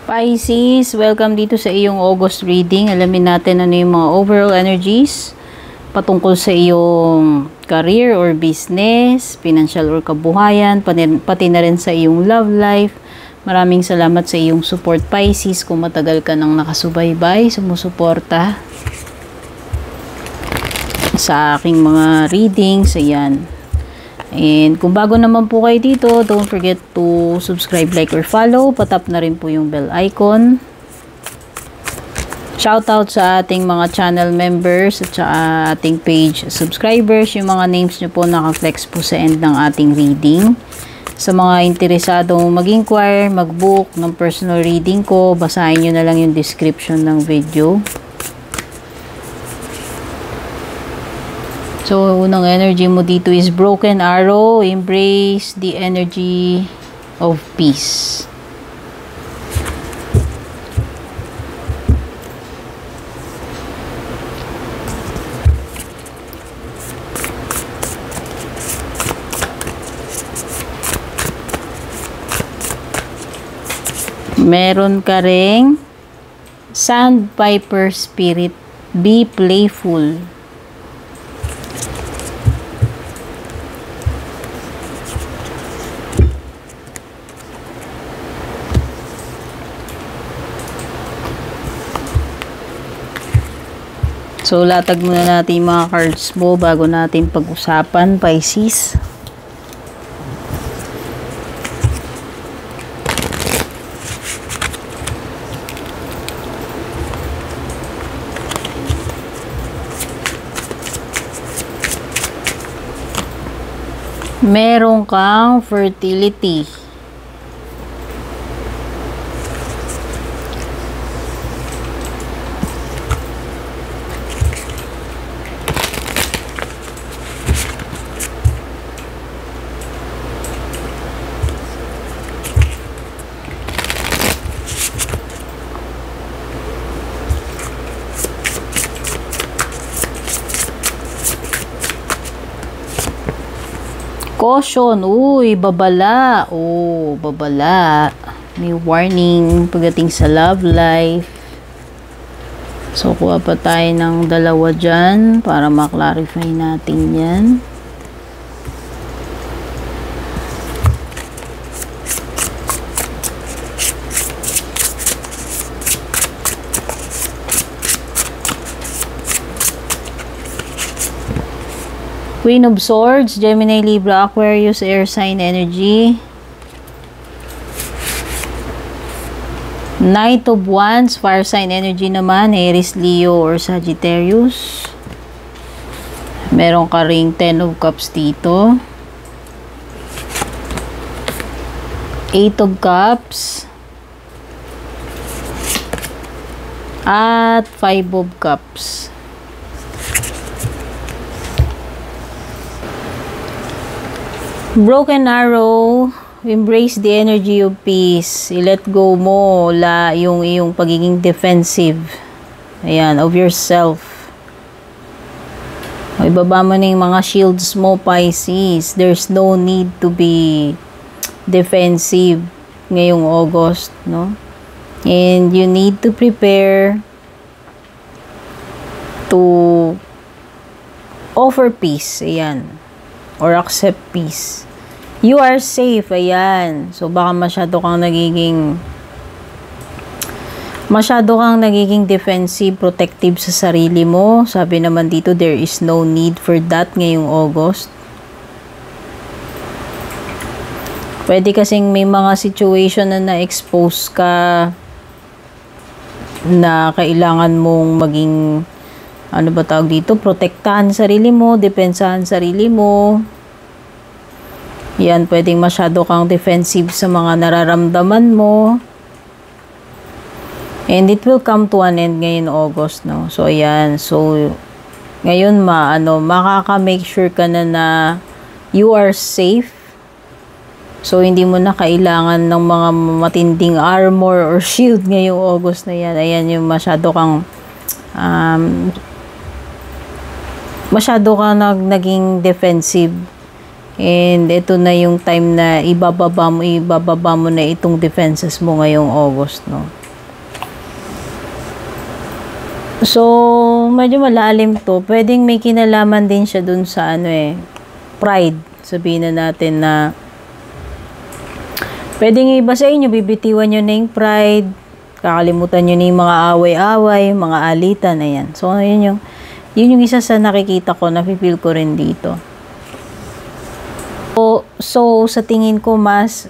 Pisces, welcome dito sa iyong August reading. Alamin natin ano yung mga overall energies patungkol sa iyong career or business, financial or kabuhayan, pati na rin sa iyong love life. Maraming salamat sa iyong support, Pisces. Kung matagal ka nang nakasubaybay, sumusuporta sa aking mga readings, ayan. And kung bago naman po kayo dito, don't forget to subscribe, like, or follow. Patap na rin po yung bell icon. Shoutout sa ating mga channel members at sa ating page subscribers. Yung mga names nyo po naka-flex po sa end ng ating reading. Sa mga interesadong mag-inquire, mag-book ng personal reading ko, basahin nyo na lang yung description ng video. So, unang energy mo dito is Broken Arrow. Embrace the energy of peace. Meron ka ring Sandpiper Spirit. Be playful. So, latag muna natin yung mga cards mo bago natin pag-usapan, Pisces. Meron kang fertility. Caution, uy, babala. Oh, babala. May warning pagdating sa love life. So, kuha pa tayo ng dalawa dyan para maklarify natin yan. Queen of Swords, Gemini, Libra, Aquarius, air sign energy. Knight of Wands, fire sign energy naman, Aries, Leo, or Sagittarius. Meron ka ring 10 of Cups dito. 8 of Cups. At 5 of Cups. Broken Arrow, embrace the energy of peace. I-let go mo yung iyong pagiging defensive. Ayan, of yourself. Ibaba mo na yung mga shields mo, Pisces. There's no need to be defensive ngayong August, no? And you need to prepare to offer peace. Ayan. Or accept peace. You are safe, ayan. So, baka masyado kang nagiging defensive, protective sa sarili mo. Sabi naman dito, there is no need for that ngayong August. Pwede kasing may mga situation na na-expose ka na kailangan mong maging, ano ba tawag dito, protektahan sarili mo, depensahan sarili mo. Yan, pwedeng masyado kang defensive sa mga nararamdaman mo. And it will come to an end ngayon August, no? So, ayan. So, ngayon makaka-make sure ka na you are safe. So, hindi mo na kailangan ng mga matinding armor or shield ngayong August na yan. Ayan, yung masyado kang naging defensive. And ito na yung time na ibababa mo na itong defenses mo ngayong August, no? So, medyo malalim to. Pwedeng may kinalaman din siya dun sa pride. Sabihin na natin na pwedeng iba sa inyo, bibitiwan nyo na yung pride, kakalimutan nyo na yung mga away-away, mga alitan, ayan. So, yun yung isa sa nakikita ko, nafe-feel ko rin dito. So, sa tingin ko, mas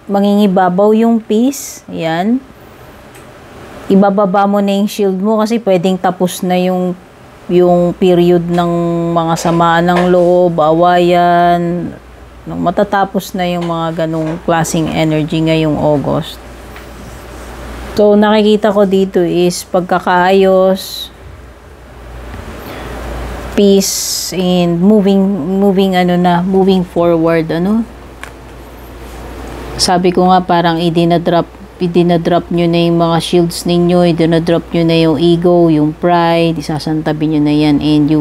mangingibabaw yung peace, ayan. Ibababa mo na yung shield mo kasi pwedeng tapos na yung period ng mga samaan ng loob, awayan, matatapos na yung mga ganong klaseng energy ngayong August. So, nakikita ko dito is pagkakaayos, peace, and moving forward, Sabi ko nga parang idinadrop nyo na yung mga shields ninyo, idinadrop nyo na yung ego, yung pride, isasantabi nyo na yan, and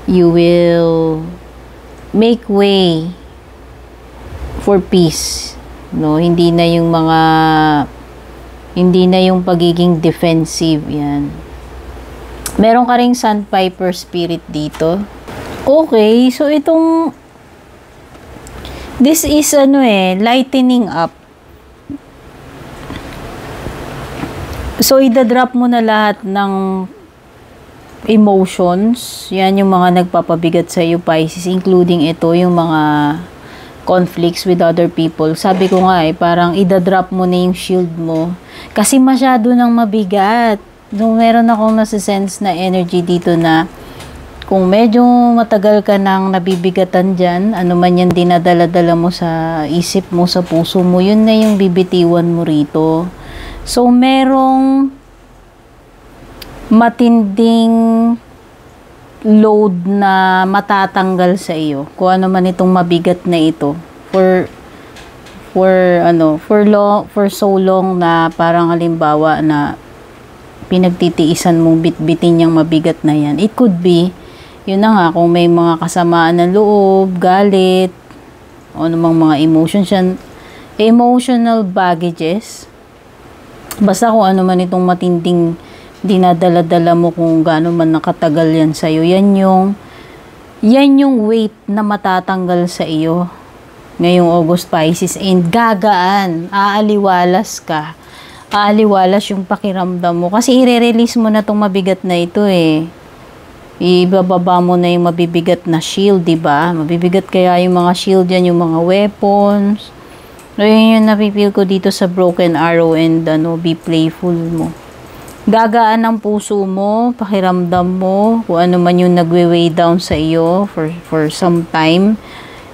you will make way for peace. No, hindi na yung pagiging defensive, yan. Meron ka ring sandpiper spirit dito. Okay, so this is lightening up. So, idadrop mo na lahat ng emotions. Yan yung mga nagpapabigat sa iyo, Pisces, including ito, yung mga conflicts with other people. Sabi ko nga parang idadrop mo na yung shield mo. Kasi masyado nang mabigat. Nung meron akong nasa-sense na energy dito na kung medyo matagal ka nang nabibigatan dyan, ano man yan dinadala-dala mo sa isip mo, sa puso mo, yun na yung bibitiwan mo rito. So, merong matinding load na matatanggal sa iyo. Kung ano man itong mabigat na ito. For so long na parang halimbawa na pinagtitiisan mong bitbitin yung mabigat na yan. It could be yun na nga, kung may mga kasamaan ng loob, galit, o namang mga emotions yan, emotional baggages, basta kung ano man itong matinding dinadala-dala mo, kung gaano man nakatagal yan sa'yo, yan yung weight na matatanggal sa iyo ngayong August, Pisces, and gagaan, aaliwalas ka, aaliwalas yung pakiramdam mo, kasi i-release mo na itong mabigat na ito ibababa mo na yung mabibigat na shield, diba? Mabibigat kaya yung mga shield yan, yung mga weapons. So, yun yung napipil ko dito sa broken arrow, and be playful mo. Gagaan ang puso mo, pakiramdam mo, kung ano man yung nagwe-weigh down sa iyo for some time,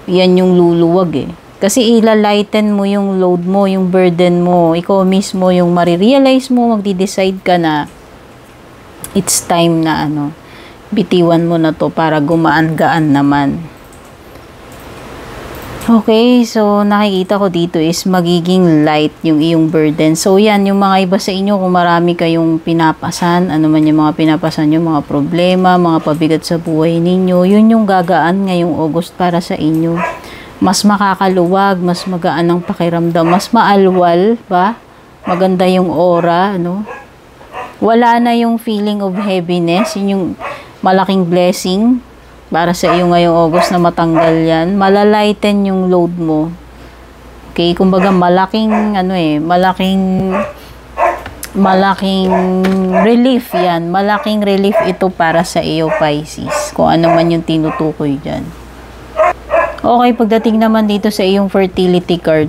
yan yung luluwag Kasi ilalighten mo yung load mo, yung burden mo, ikaw mismo yung marirealize mo, magdi-decide ka na it's time na bitiwan mo na to para gumaan-gaan naman. Okay, so nakikita ko dito is magiging light yung iyong burden. So yan, yung mga iba sa inyo, kung marami kayong pinapasan, ano man yung mga pinapasan nyo, mga problema, mga pabigat sa buhay ninyo, yun yung gagaan ngayong August para sa inyo. Mas makakaluwag, mas magaan ang pakiramdam, mas maalwal, ba? Maganda yung aura, Wala na yung feeling of heaviness, yun yung malaking blessing para sa iyo ngayong August na matanggal yan. Malalighten yung load mo. Okay, kumbaga malaking relief yan. Malaking relief ito para sa iyo, Pisces. Kung ano man yung tinutukoy dyan. Okay, pagdating naman dito sa iyong fertility card.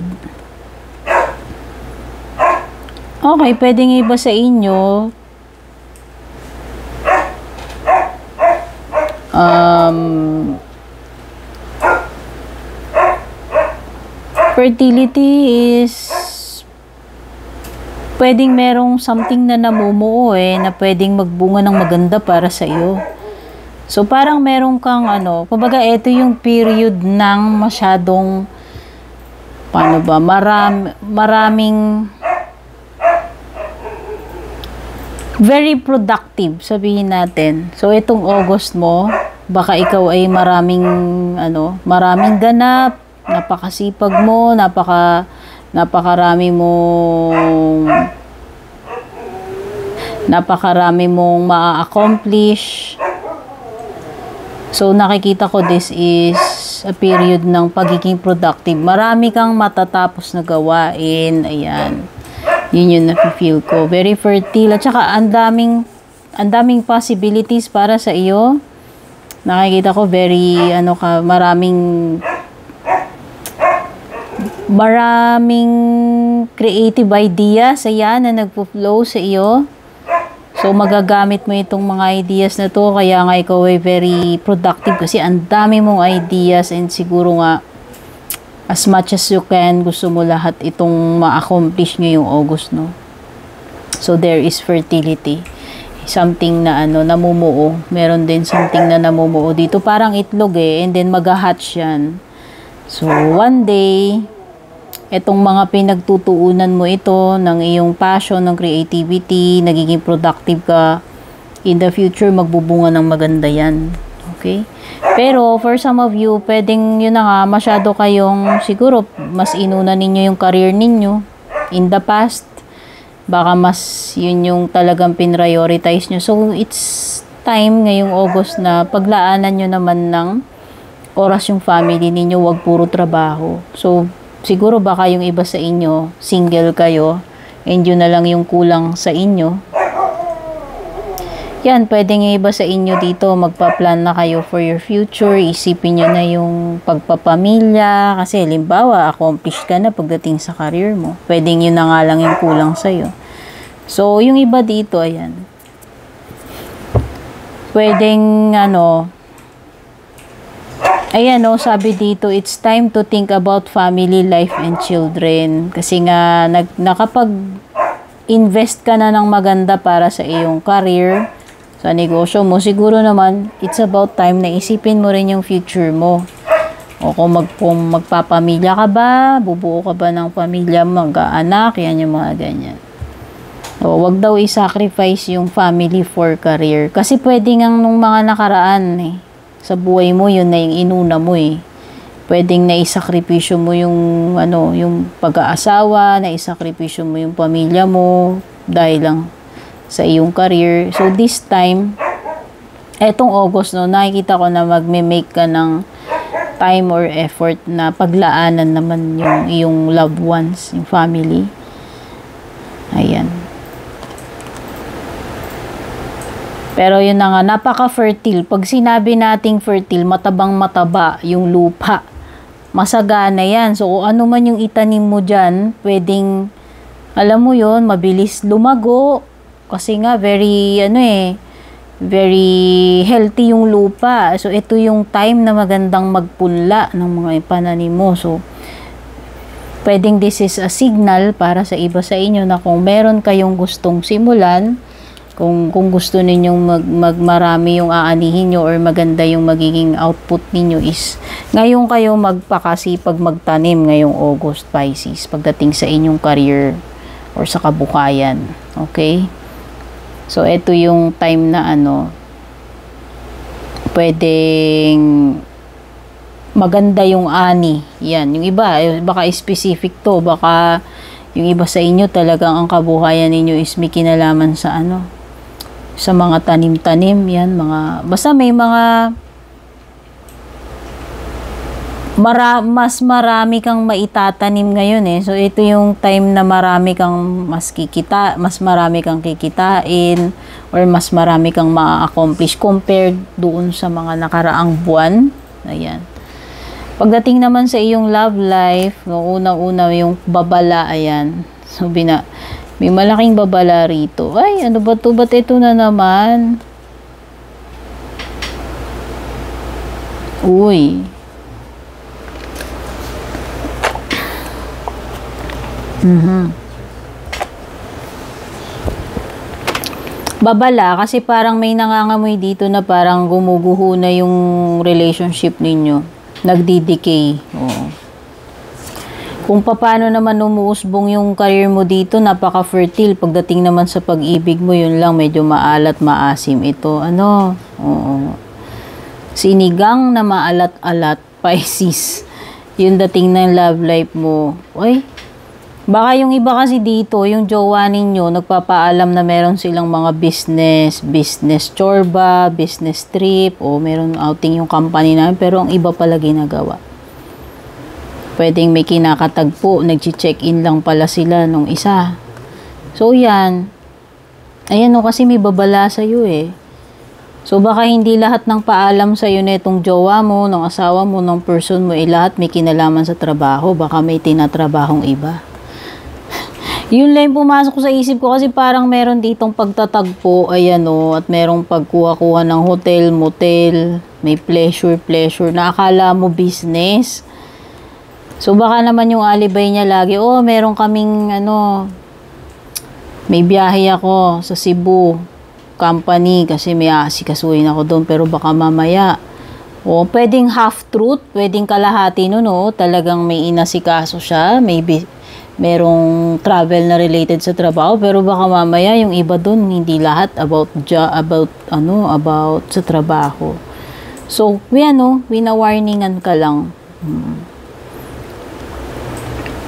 Okay, pwedeng iba sa inyo fertility is pwedeng merong something na namumuo na pwedeng magbunga ng maganda para sa iyo. So parang merong kang kumbaga ito yung period ng masyadong maraming very productive, sabihin natin. So itong August mo, baka ikaw ay maraming ganap, napakasipag mo, napakarami mong Napakarami mong ma-accomplish. So, nakikita ko this is a period ng pagiging productive. Marami kang matatapos na gawain. Ayan. Yun yung nafe-feel ko. Very fertile. At saka, ang daming possibilities para sa iyo. Nakikita ko maraming creative ideas. Ayan, na nagpo-flow sa iyo. So, magagamit mo itong mga ideas na to. Kaya nga ikaw ay very productive kasi ang dami mong ideas and siguro nga as much as you can, gusto mo lahat itong ma-accomplish ngayong August, no? So, there is fertility. Something na namumuo. Meron din something na namumuo dito. Parang itlog and then mag-hatch yan. So, one day, etong mga pinagtutuunan mo ito ng iyong passion, ng creativity, nagiging productive ka, in the future, magbubunga ng maganda yan. Okay? Pero, for some of you, pwedeng yun na nga, masyado kayong, siguro, mas inuna ninyo yung career ninyo in the past. Baka mas yun yung talagang pinrioritize nyo. So, it's time ngayong August na paglaanan nyo naman ng oras yung family ninyo, wag puro trabaho. So, siguro baka yung iba sa inyo, single kayo, and yun na lang yung kulang sa inyo. Yan, pwedeng yung iba sa inyo dito, magpa-plan na kayo for your future, isipin nyo na yung pagpapamilya, kasi limbawa, accomplished ka na pagdating sa career mo. Pwedeng yun na nga lang yung kulang sa'yo. So, yung iba dito, ayan. Pwedeng, ayan sabi dito, it's time to think about family life and children. Kasi nga, nakapag-invest ka na ng maganda para sa iyong career, sa negosyo mo, siguro naman, it's about time na isipin mo rin yung future mo. O kung magpapamilya ka ba, bubuo ka ba ng pamilya, mag-aanak, yan yung mga ganyan. O, wag daw i-sacrifice yung family for career. Kasi pwede ngang nung mga nakaraan sa buhay mo, yun na yung inuna mo Pwedeng naisakripisyo mo yung, yung pag-aasawa, naisakripisyo mo yung pamilya mo, dahil lang sa iyong career. So, this time, etong August, nakikita ko na magme-make ka ng time or effort na paglaanan naman yung iyong loved ones, yung family. Ayan. Pero yun na nga, napaka-fertile. Pag sinabi nating fertile, matabang-mataba yung lupa. Masagana yan. So, ano man yung itanim mo dyan, pwedeng, alam mo yun, mabilis lumago. Kasi nga, very healthy yung lupa. So, ito yung time na magandang magpunla ng mga pananim mo. So, pwedeng this is a signal para sa iba sa inyo na kung meron kayong gustong simulan, kung gusto ninyong marami yung aanihin nyo or maganda yung magiging output ninyo is, ngayon kayo magpakasipag magtanim ngayong August, Pisces, pagdating sa inyong career or sa kabuhayan. Okay? So, ito yung time na pwedeng maganda yung ani. Yan. Yung iba, baka specific to. Baka yung iba sa inyo talagang ang kabuhayan ninyo is may kinalaman sa sa mga tanim-tanim. Yan. Basta may mga mas marami kang maitatanim ngayon So, ito yung time na marami kang mas marami kang kikitain or mas marami kang ma-accomplish compared doon sa mga nakaraang buwan. Ayan. Pagdating naman sa iyong love life, unang-una yung babala, ayan. So, may malaking babala rito. Ay, ano ba ito? Ba't ito na naman? Uy. Babala kasi parang may nangangamoy dito na parang gumuguho na yung relationship ninyo. Nagdi-decay. Oo. Kung paano naman umuusbong yung career mo dito, napaka-fertile. Pagdating naman sa pag-ibig mo, yun lang, medyo maalat, maasim ito. Oo. Sinigang na maalat-alat, Pisces. Yung dating ng love life mo. Uy, Baka yung iba kasi dito, yung jowa ninyo, nagpapaalam na meron silang mga business chorba, business trip, o meron outing yung company namin, pero ang iba pala ginagawa. Pwedeng may kinakatagpo, nag-check-in lang pala sila nung isa. So, yan. Ayan o, kasi may babala sa'yo eh. So, baka hindi lahat ng paalam sa'yo na itong jowa mo, ng asawa mo, ng person mo, lahat may kinalaman sa trabaho. Baka may tinatrabahong iba. Yun lang pumasok sa isip ko kasi parang meron ditong pagtatagpo, ayan o, at merong pagkuha-kuha ng hotel, motel, may pleasure, na akala mo business. So, baka naman yung alibay niya lagi, meron kaming, may biyahe ako sa Cebu company kasi may aasikasuhin ako doon, pero baka mamaya, pwedeng half-truth, pwedeng kalahati nun, talagang may inasikaso siya, maybe merong travel na related sa trabaho, pero baka mamaya yung iba doon hindi lahat about sa trabaho. So, wina-warningan ka lang.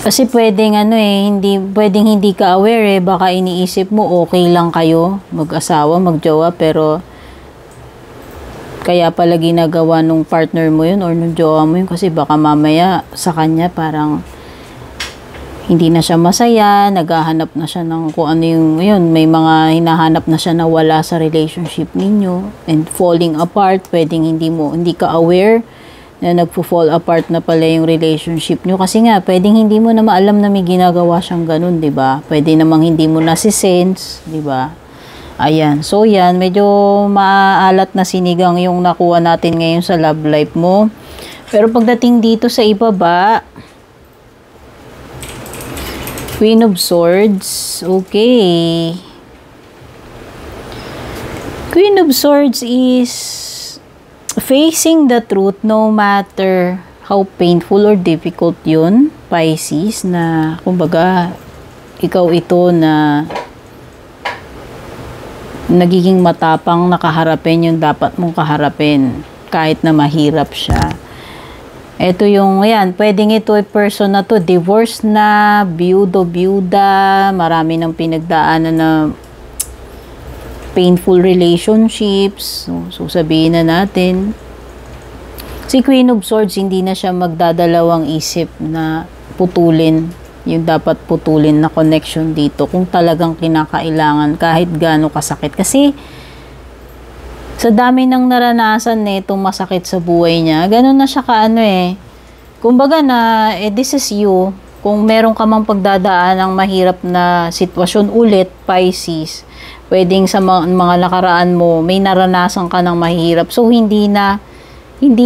Kasi pwedeng hindi ka aware baka iniisip mo okay lang kayo, mag-asawa, mag-jowa, pero kaya pala ginagawa nung partner mo yun or nung jowa mo yun kasi baka mamaya sa kanya parang hindi na siya masaya, naghahanap na siya ng kung ano yun, may mga hinahanap na siya na wala sa relationship ninyo and falling apart, pwedeng hindi ka aware na nagpo-fall apart na pala yung relationship nyo kasi nga, pwedeng hindi mo na maalam na may ginagawa siyang ganun, di ba? Pwede namang hindi mo nasi-sense, di ba? Ayan, so yan, medyo maalat na sinigang yung nakuha natin ngayon sa love life mo. Pero pagdating dito sa ibaba, Queen of Swords. Okay. Queen of Swords is facing the truth no matter how painful or difficult yun, Pisces, na kumbaga ikaw ito na nagiging matapang na kaharapin yung dapat mong kaharapin kahit na mahirap siya. Ito yung, pwedeng ito person na to, divorce na, byuda, marami ng pinagdaanan na painful relationships. So sabihin na natin, si Queen of Swords, hindi na siya magdadalawang isip na putulin yung dapat putulin na connection dito kung talagang kinakailangan kahit gaano kasakit. Kasi sa dami ng naranasan nitong masakit sa buhay niya, ganun na siya kumbaga na, this is you. Kung meron ka mang pagdadaan ng mahirap na sitwasyon ulit, Pisces, pwedeng sa mga nakaraan mo, may naranasan ka ng mahirap. So, hindi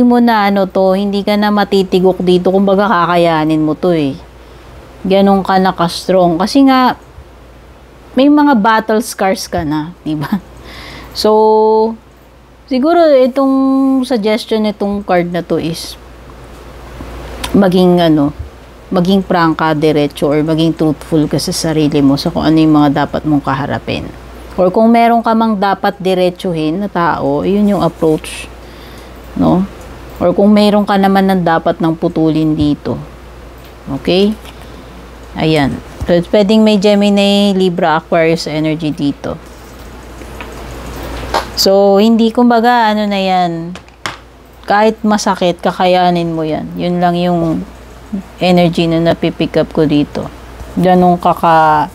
mo na hindi ka na matitigok dito. Kumbaga, kakayanin mo to Ganun ka naka-strong. Kasi nga, may mga battle scars ka na, diba? So, siguro itong suggestion nitong card na to is maging prangka, diretso, or maging truthful ka sa sarili mo sa kung ano yung mga dapat mong kaharapin. Or kung meron ka mang dapat diretsuhin na tao, yun yung approach, no? Or kung meron ka naman ng dapat ng putulin dito. Okay? Ayan. So, pwedeng may Gemini, Libra, Aquarius energy dito. So, hindi kumbaga, na yan, kahit masakit, kakayanin mo yan. Yun lang yung energy na napipick up ko dito. Ganun ka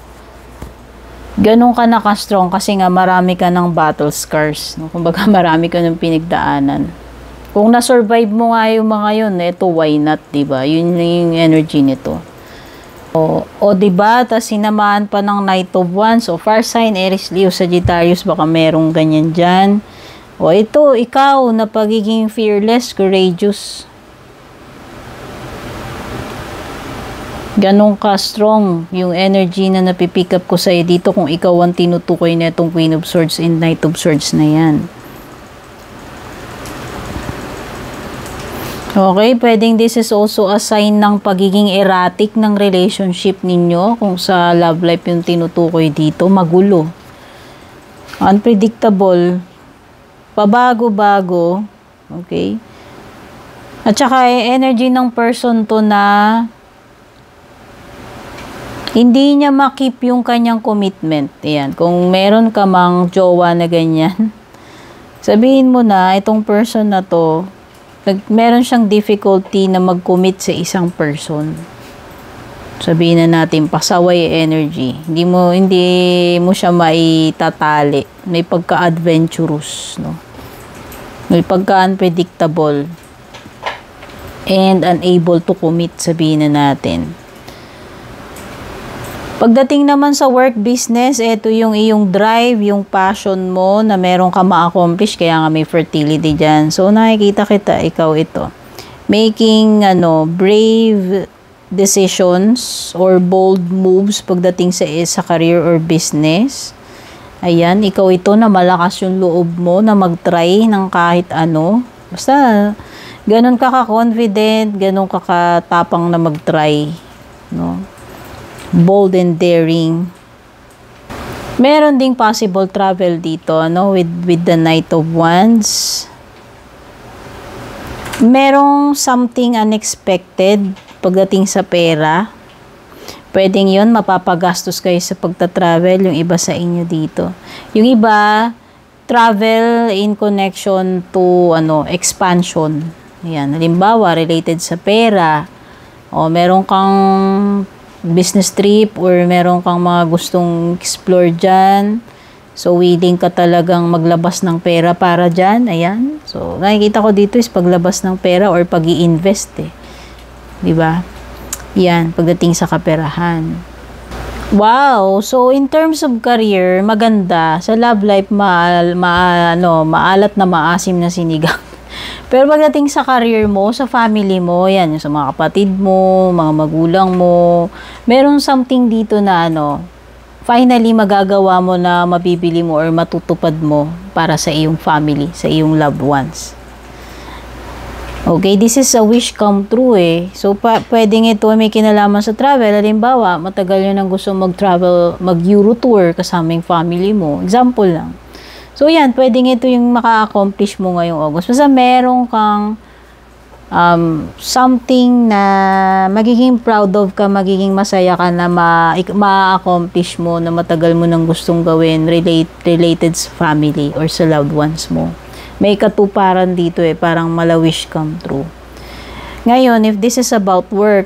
naka-strong kasi nga marami ka ng battle scars. No? Kumbaga, marami ka ng pinagdaanan. Kung na-survive mo nga yung mga yun, ito, why not, diba? Yun yung energy nito. Diba? Tas sinamahan pa ng Knight of Wands. So, fire sign, Aries, Leo, Sagittarius, baka merong ganyan dyan. Ito, ikaw na pagiging fearless, courageous. Ganun ka strong yung energy na napipick up ko sa'yo dito kung ikaw ang tinutukoy na itong Queen of Swords and Knight of Swords na yan. Okay, pwedeng this is also a sign ng pagiging erratic ng relationship ninyo. Kung sa love life yung tinutukoy dito, magulo. Unpredictable. Pabago-bago. Okay? At saka energy ng person to na Hindi niya makip yung kanyang commitment. Ayan, kung meron ka mang jowa na ganyan, sabihin mo na, itong person na to, meron siyang difficulty na mag-commit sa isang person. Sabihin na natin, pasaway energy. Hindi mo siya maitatali. May pagka-adventurous, no? May pagka-unpredictable. And unable to commit, sabihin na natin. Pagdating naman sa work business, ito yung iyong drive, yung passion mo na meron ka ma-accomplish, kaya nga may fertility dyan. So, nakikita kita, ikaw ito. Making, brave decisions or bold moves pagdating sa career or business. Ayan, ikaw ito na malakas yung loob mo na mag-try ng kahit ano. Basta, ganun ka ka-confident, ganun ka katapang na mag-try. No? Bold and daring. Meron ding possible travel dito, with the Knight of Wands. Merong something unexpected pagdating sa pera. Pwedeng yun, mapapagastos kayo sa pagta-travel, yung iba sa inyo dito. Yung iba, travel in connection to expansion. Ayan, halimbawa, related sa pera. O meron kang business trip or meron kang mga gustong explore dyan. So, willing ka talagang maglabas ng pera para dyan. Ayan. So, nakikita ko dito is paglabas ng pera or pag-i-invest Diba? Yan, pagdating sa kaperahan. Wow! So, in terms of career, maganda. Sa love life, maalat na maasim na sinigang. Pero pagdating sa career mo, sa family mo, yan, sa mga kapatid mo, mga magulang mo, meron something dito na finally magagawa mo na mabibili mo or matutupad mo para sa iyong family, sa iyong loved ones. Okay, this is a wish come true So, pwedeng ito may kinalaman sa travel. Halimbawa, matagal yun ang gusto mag-travel, mag-Euro tour kasama yung family mo. Example lang. So, yan, pwedeng ito yung maka-accomplish mo ngayong August. Basta meron kang something na magiging proud of ka, magiging masaya ka na ma-accomplish mo na matagal mo nang gustong gawin related sa family or sa loved ones mo. May katuparan dito parang malawish come true. Ngayon, if this is about work,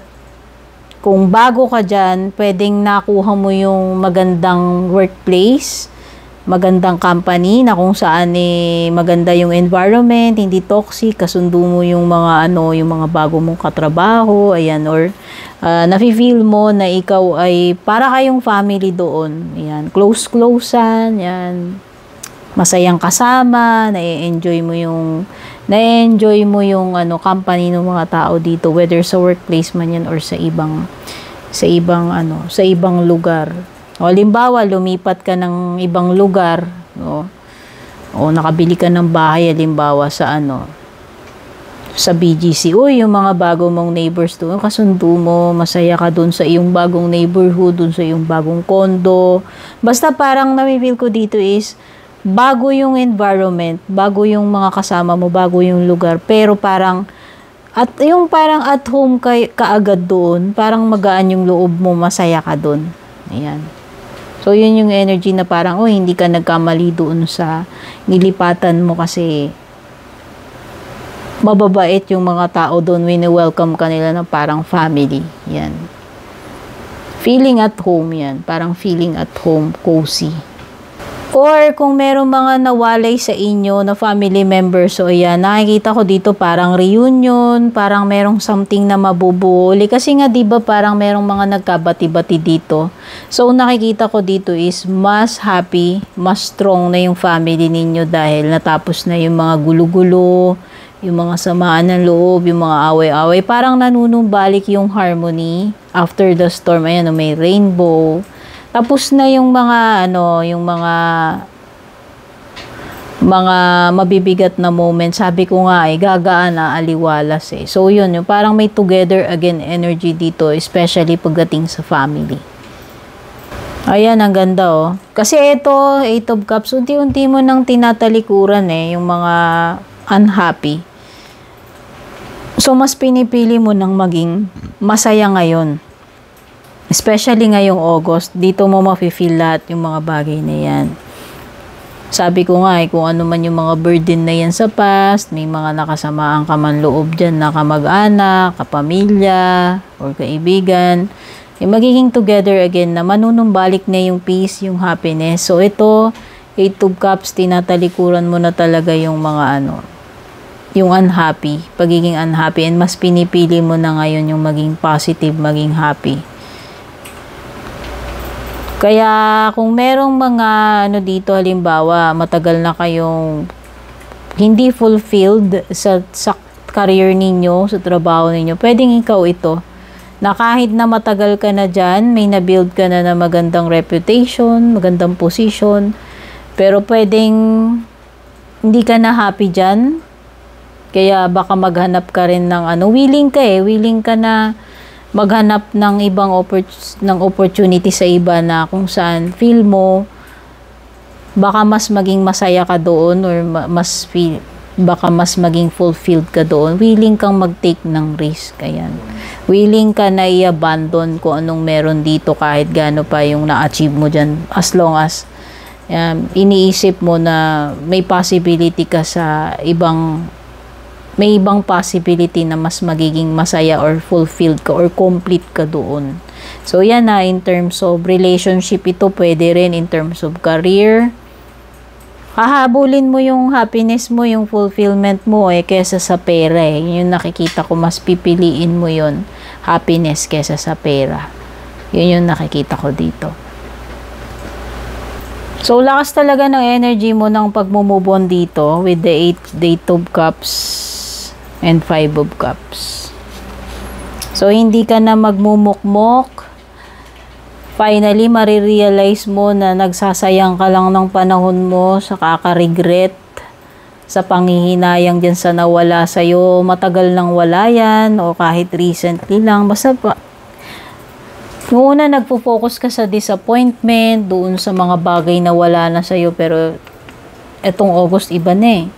kung bago ka dyan, pwedeng nakuha mo yung magandang workplace, magandang company na kung saan maganda yung environment, hindi toxic, kasundo mo yung mga yung mga bago mong katrabaho, ayan, or nafi-feel mo na ikaw ay para kayong family doon. Ayan, close-closean, yan. Masayang kasama, na-enjoy mo yung company ng mga tao dito, whether sa workplace man yan or sa ibang lugar. O halimbawa, lumipat ka ng ibang lugar, no? O nakabili ka ng bahay halimbawa sa sa BGC. Uy, yung mga bago mong neighbors doon, kasundo mo, masaya ka doon sa iyong bagong neighborhood, doon sa iyong bagong condo. Basta parang nami-feel ko dito is bago yung environment, bago yung mga kasama mo, bago yung lugar, pero parang at home kaagad doon, parang magaan yung loob mo, masaya ka doon. Ayan. So, yun yung energy na parang, hindi ka nagkamali doon sa nilipatan mo kasi mababait yung mga tao doon, wini-welcome ka nila na parang family. Yan. Feeling at home yan. Parang feeling at home, cozy. Or kung meron mga nawalay sa inyo na family members, so ayan, nakikita ko dito parang reunion, parang merong something na mabubuo. Kasi nga diba parang merong mga nagkabati-bati dito. So nakikita ko dito is mas happy, mas strong na yung family ninyo dahil natapos na yung mga gulo-gulo, yung mga samaan ng loob, yung mga away-away. Parang nanunumbalik yung harmony after the storm. Ayan, may rainbow. Tapos na yung mga mabibigat na moment. Sabi ko nga gagaan na aliwalas So yun, yung parang may together again energy dito, especially pagdating sa family. Ayan, ang ganda Kasi ito, 8 of Cups, unti-unti mo nang tinatalikuran yung mga unhappy. So mas pinipili mo nang maging masaya ngayon. Especially ngayong August, dito mo mafe-feel lahat yung mga bagay na yan. Sabi ko nga kung ano man yung mga burden na yan sa past, may mga nakasamaan ka man loob dyan na kamag-anak, kapamilya, or kaibigan, magiging together again na manunumbalik na yung peace, yung happiness. So ito, 8 of Cups, tinatalikuran mo na talaga yung mga yung unhappy, pagiging unhappy, and mas pinipili mo na ngayon yung maging positive, maging happy. Kaya kung merong mga dito, halimbawa, matagal na kayong hindi fulfilled sa career ninyo, sa trabaho ninyo, pwedeng ikaw ito, na kahit na matagal ka na dyan, may na-build ka na magandang reputation, magandang position, pero pwedeng hindi ka na happy dyan. Kaya baka maghanap ka rin ng willing ka na maghanap ng ibang opportunity sa iba na kung saan feel mo baka mas maging masaya ka doon, or baka mas maging fulfilled ka doon. Willing kang mag-take ng risk. Ayan. Willing ka na i-abandon kung anong meron dito kahit gaano pa yung na-achieve mo dyan, as long as iniisip mo na may possibility ka sa may ibang possibility na mas magiging masaya or fulfilled ka or complete ka doon. So, yan na, in terms of relationship, ito pwede rin in terms of career. Hahabulin mo yung happiness mo, yung fulfillment mo kesa sa pera Yung nakikita ko, mas pipiliin mo yon, happiness kesa sa pera. Yun yung nakikita ko dito. So, lakas talaga ng energy mo ng pag-move on dito with the 8 of Cups and 5 of Cups. So, hindi ka na magmumukmok. Finally, marirealize mo na nagsasayang ka lang ng panahon mo sa kaka-regret, sa panghihinayang dyan sa nawala sa'yo. Matagal nang wala yan, o kahit recently lang. Basta noong una, nagpo-focus ka sa disappointment, doon sa mga bagay na wala na sa'yo, pero etong August, iba na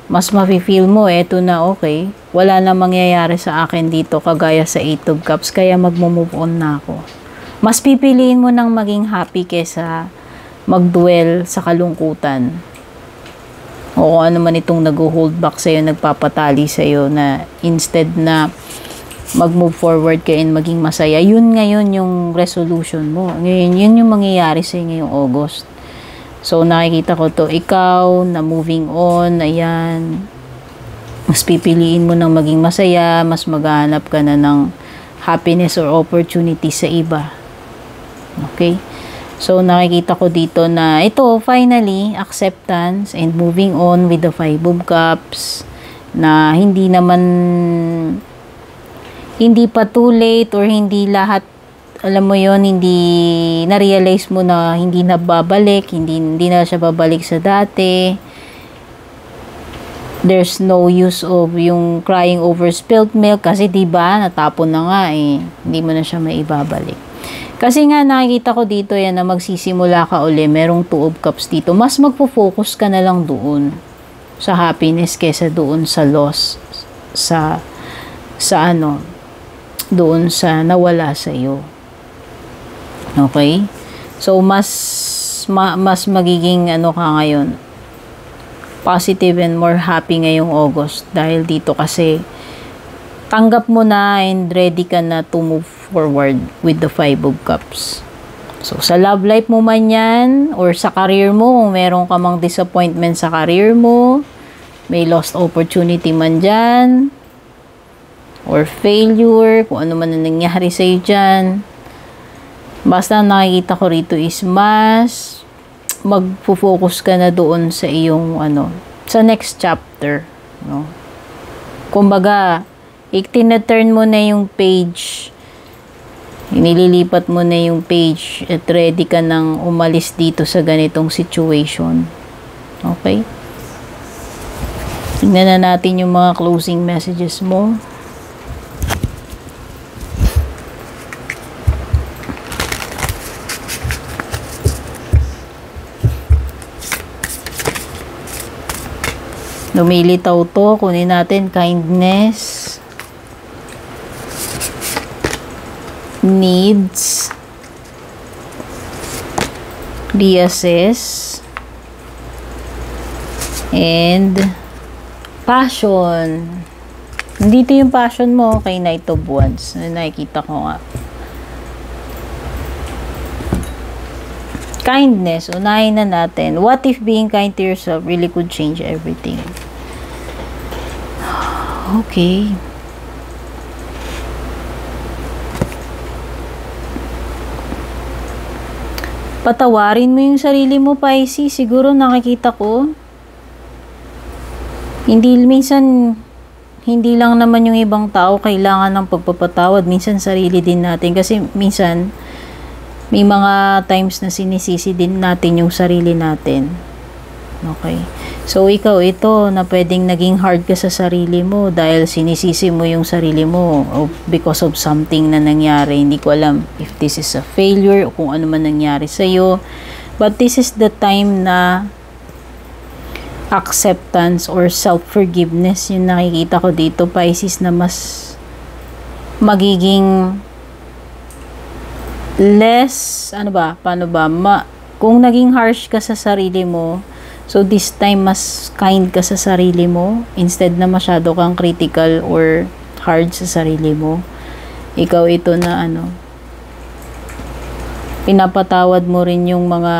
Mas mafe-feel mo, eto na, okay, wala na mangyayari sa akin dito kagaya sa 8 of Cups, kaya magmo-move on na ako. Mas pipiliin mo nang maging happy kesa mag-dwell sa kalungkutan. O kung ano man itong nag-hold back sa'yo, nagpapatali sa'yo, na instead na mag-move forward ka and maging masaya, yun ngayon yung resolution mo. Ngayon, yun yung mangyayari sa'yo ngayong August. So, nakikita ko to, ikaw, na moving on, ayan, mas pipiliin mo ng maging masaya, mas maghahanap ka na ng happiness or opportunity sa iba. Okay? So, nakikita ko dito na ito, finally, acceptance and moving on with the 5 of Cups, na hindi pa too late, or hindi lahat, alam mo yon, hindi na-realize mo na hindi na babalik, hindi na siya babalik sa dati. There's no use of yung crying over spilled milk, kasi diba, natapon na nga hindi mo na siya maibabalik. Kasi nga, nakikita ko dito yan na magsisimula ka uli, merong 2 of Cups dito, mas magpo-focus ka na lang doon sa happiness kesa doon sa loss, sa doon sa nawala sa iyo. Okay? So, mas magiging ka ngayon, positive and more happy ngayong August. Dahil dito kasi, tanggap mo na and ready ka na to move forward with the 5 of Cups. So, sa love life mo man yan, or sa career mo, kung meron ka mang disappointment sa career mo, may lost opportunity man dyan, or failure, kung ano man ang nangyari sa'yo dyan, basta nakikita ko rito is mas magpo-focus ka na doon sa iyong sa next chapter, no? Kumbaga, itina-turn mo na yung page, inililipat mo na yung page, at ready ka nang umalis dito sa ganitong situation. Okay? Tignan na natin yung mga closing messages mo. Lumilitaw to. Kunin natin kindness, needs, reassess, and passion. Nandito yung passion mo kay Knight of Wands. Nakikita ko nga. Kindness, unahin na natin. What if being kind to yourself really could change everything? Okay. Patawarin mo yung sarili mo, Pisces. Siguro nakikita ko. Minsan, hindi lang naman yung ibang tao kailangan ng pagpapatawad. Minsan, sarili din natin. Kasi minsan, may mga times na sinisisi din natin yung sarili natin. Okay. So, ikaw ito na pwedeng naging hard ka sa sarili mo dahil sinisisi mo yung sarili mo because of something na nangyari. Hindi ko alam if this is a failure o kung ano man nangyari sa'yo. But this is the time na acceptance or self-forgiveness yung nakikita ko dito, Pisces, na mas magiging less, kung naging harsh ka sa sarili mo, so this time mas kind ka sa sarili mo instead na masyado kang critical or hard sa sarili mo. Ikaw ito na pinapatawad mo rin yung mga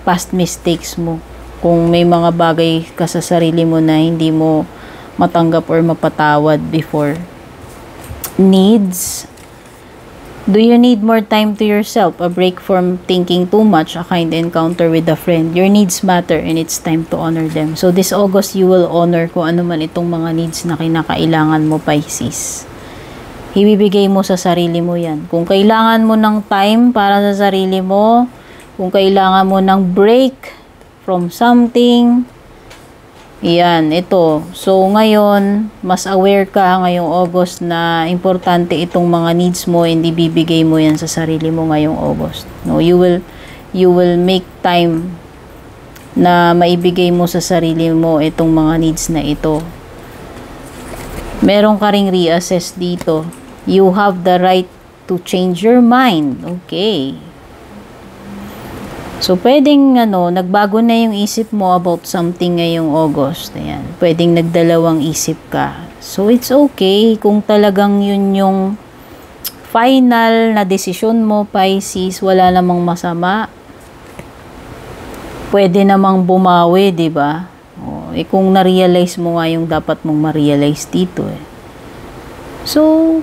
past mistakes mo. Kung may mga bagay ka sa sarili mo na hindi mo matanggap or mapatawad before. Needs. Do you need more time to yourself? A break from thinking too much? A kind encounter with a friend? Your needs matter and it's time to honor them. So this August, you will honor kung ano man itong mga needs na kinakailangan mo, Pisces. Ibibigay mo sa sarili mo yan. Kung kailangan mo ng time para sa sarili mo, kung kailangan mo ng break from something, yan, ito. So, ngayon, mas aware ka ngayong August na importante itong mga needs mo and ibibigay mo yan sa sarili mo ngayong August. No, you will make time na maibigay mo sa sarili mo itong mga needs na ito. Meron ka ring reassess dito. You have the right to change your mind. Okay. So, pwedeng, nagbago na yung isip mo about something ngayong August. Ayan. Pwedeng nagdalawang isip ka. So, it's okay kung talagang yun yung final na desisyon mo, Pisces. Wala namang masama. Pwede namang bumawi, di ba? Kung na-realize mo nga yung dapat mong ma-realize dito. So,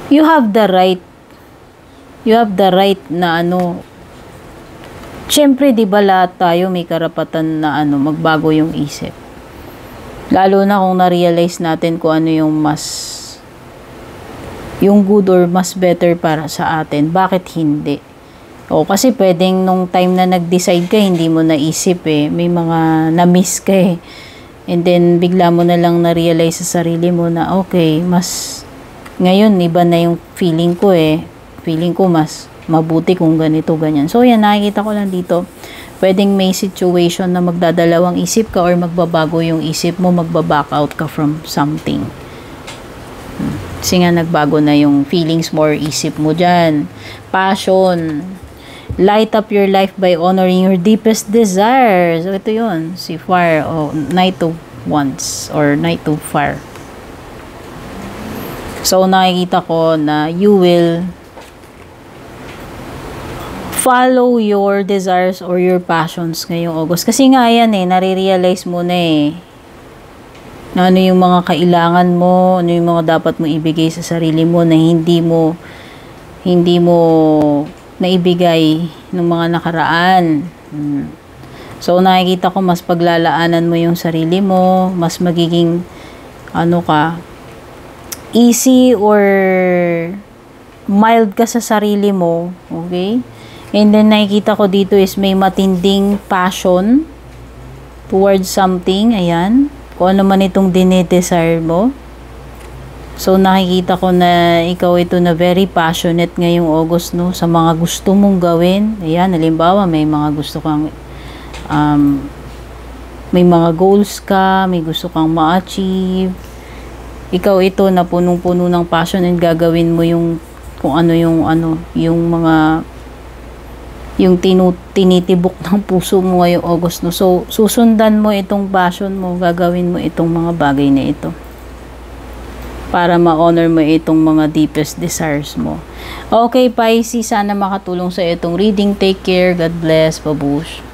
you have the right. You have the right na Siyempre, di ba lahat tayo may karapatan na magbago yung isip. Lalo na kung na-realize natin kung ano yung good or mas better para sa atin. Bakit hindi? Kasi pwedeng nung time na nag-decide ka, hindi mo naisip May mga na-miss ka And then, bigla mo na lang na-realize sa sarili mo na, okay, ngayon, iba na yung feeling ko Feeling ko mas mabuti kung ganito, ganyan. So, yan, nakikita ko lang dito. Pwedeng may situation na magdadalawang isip ka or magbabago yung isip mo, magbaback out ka from something. Kasi nga, nagbago na yung feelings mo or isip mo dyan. Passion. Light up your life by honoring your deepest desires. So, ito yun. Si Fire. Knight of Wands or Knight of Fire. So, nakikita ko na you will follow your desires or your passions ngayong August. Kasi nga yan nare-realize mo na ano yung mga kailangan mo, ano yung mga dapat mo ibigay sa sarili mo na hindi mo naibigay ng mga nakaraan. So, nakikita ko mas paglalaanan mo yung sarili mo, mas magiging easy or mild ka sa sarili mo. Okay? And then, nakikita ko dito is may matinding passion towards something. Ayan. Kung ano man itong dinidesire mo. So, nakikita ko na ikaw ito na very passionate ngayong August, no? Sa mga gusto mong gawin. Ayan, halimbawa, may mga gusto kang, may mga goals ka, may gusto kang ma-achieve. Ikaw ito na punong-puno ng passion and gagawin mo yung, kung ano yung mga yung tinitibok ng puso mo ngayong August, no? So, susundan mo itong passion mo, gagawin mo itong mga bagay na ito para ma-honor mo itong mga deepest desires mo. Okay, Pisces, sana makatulong sa itong reading. Take care. God bless. Babush.